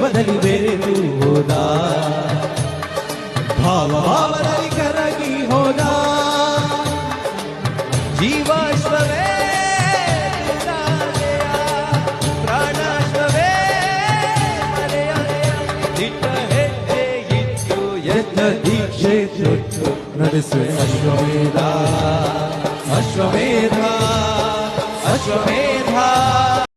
ಜೀವದಲ್ಲಿ ಬೆರೆತು ಹೋದ, ಭಾವದಲ್ಲಿ ಕರಗಿ ಹೋದ. ಜೀವಾಶ್ವವೇ ಪ್ರಾಣಾಶ್ವವೇ ದಿಟ್ಟ ಹೆಜ್ಜೆ ಇಟ್ಟು ಎದ್ದ ದೀಕ್ಷೆ ತೊಟ್ಟು ನಡೆಸುವೆ ಅಶ್ವಮೇಧ ಅಶ್ವಮೇಧ ಅಶ್ವಮೇಧ.